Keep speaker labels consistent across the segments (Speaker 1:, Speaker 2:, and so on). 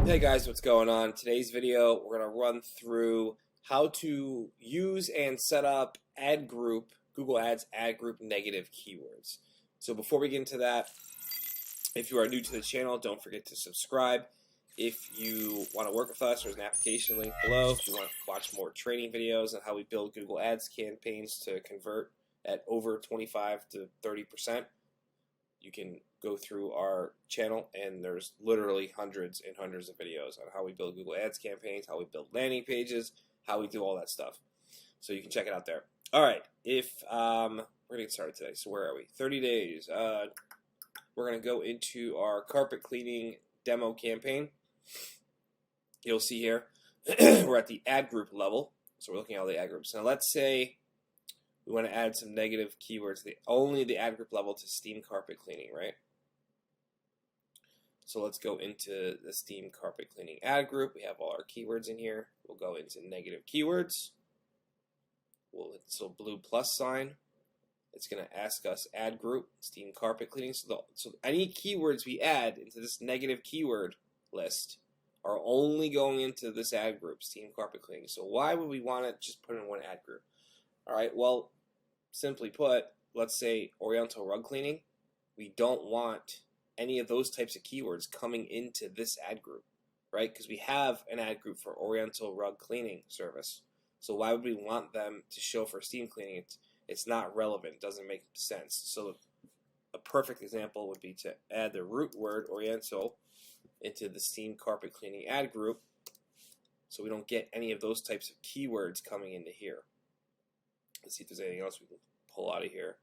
Speaker 1: Hey guys, what's going on? Today's video, we're going to run through how to use and set up ad group, Google Ads ad group negative keywords. So before we get into that, if you are new to the channel, don't forget to subscribe. If you want to work with us, there's an application link below. If you want to watch more training videos on how we build Google Ads campaigns to convert at over 25 to 30%, you can go through our channel, and there's literally hundreds and hundreds of videos on how we build Google Ads campaigns, how we build landing pages, how we do all that stuff. So you can check it out there. All right, we're gonna get started today. So where are we? 30 days. We're gonna go into our carpet cleaning demo campaign. You'll see here we're at the ad group level. So we're looking at all the ad groups. Now let's say we want to add some negative keywords, only the ad group level to steam carpet cleaning, right? So let's go into the steam carpet cleaning ad group. We have all our keywords in here. We'll go into negative keywords. We'll hit this little blue plus sign. It's going to ask us ad group, steam carpet cleaning. So any keywords we add into this negative keyword list are only going into this ad group, steam carpet cleaning. So why would we want to just put in one ad group? All right, well, simply put, let's say Oriental rug cleaning. We don't want any of those types of keywords coming into this ad group, right? Because we have an ad group for Oriental rug cleaning service. So why would we want them to show for steam cleaning? It's not relevant. It doesn't make sense. So a perfect example would be to add the root word Oriental into the steam carpet cleaning ad group, so we don't get any of those types of keywords coming into here. Let's see if there's anything else we can pull out of here.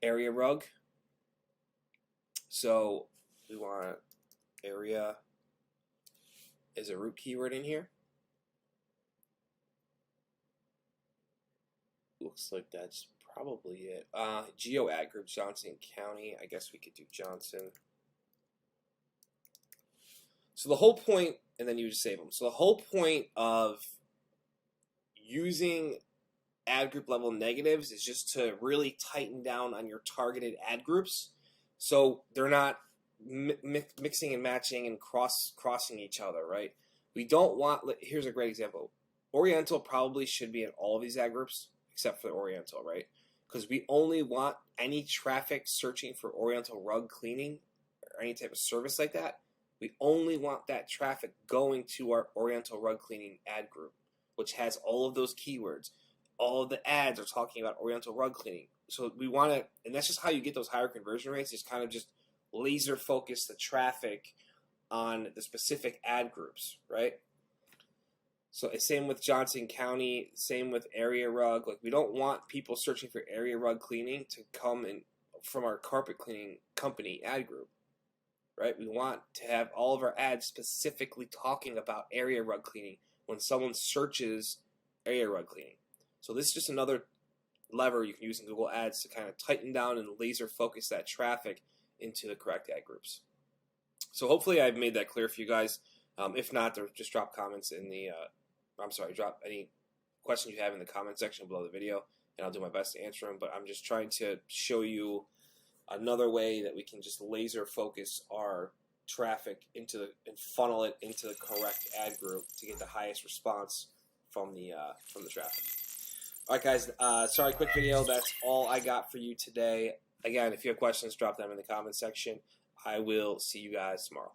Speaker 1: Area rug. So we want area as a root keyword in here. Looks like that's probably it. Geo ad group, Johnson County. I guess we could do Johnson. So the whole point, and then you just save them. So the whole point of using ad group level negatives is just to really tighten down on your targeted ad groups, so they're not mixing and matching and crossing each other, right? We don't want. Here's a great example. Oriental probably should be in all of these ad groups except for Oriental, right? Because we only want any traffic searching for Oriental rug cleaning or any type of service like that. We only want that traffic going to our Oriental rug cleaning ad group, which has all of those keywords. All of the ads are talking about Oriental rug cleaning. So we want to, and that's just how you get those higher conversion rates, is kind of just laser focus the traffic on the specific ad groups, right? So same with Johnson County, same with area rug. Like, we don't want people searching for area rug cleaning to come in from our carpet cleaning company ad group, right? We want to have all of our ads specifically talking about area rug cleaning when someone searches area rug cleaning. So this is just another lever you can use in Google Ads to kind of tighten down and laser focus that traffic into the correct ad groups. So hopefully I've made that clear for you guys. If not, just drop comments in the, drop any questions you have in the comment section below the video, and I'll do my best to answer them. But I'm just trying to show you another way that we can just laser focus our traffic and funnel it into the correct ad group to get the highest response from the traffic. All right, guys. Sorry, quick video. That's all I got for you today. Again, if you have questions, drop them in the comment section. I will see you guys tomorrow.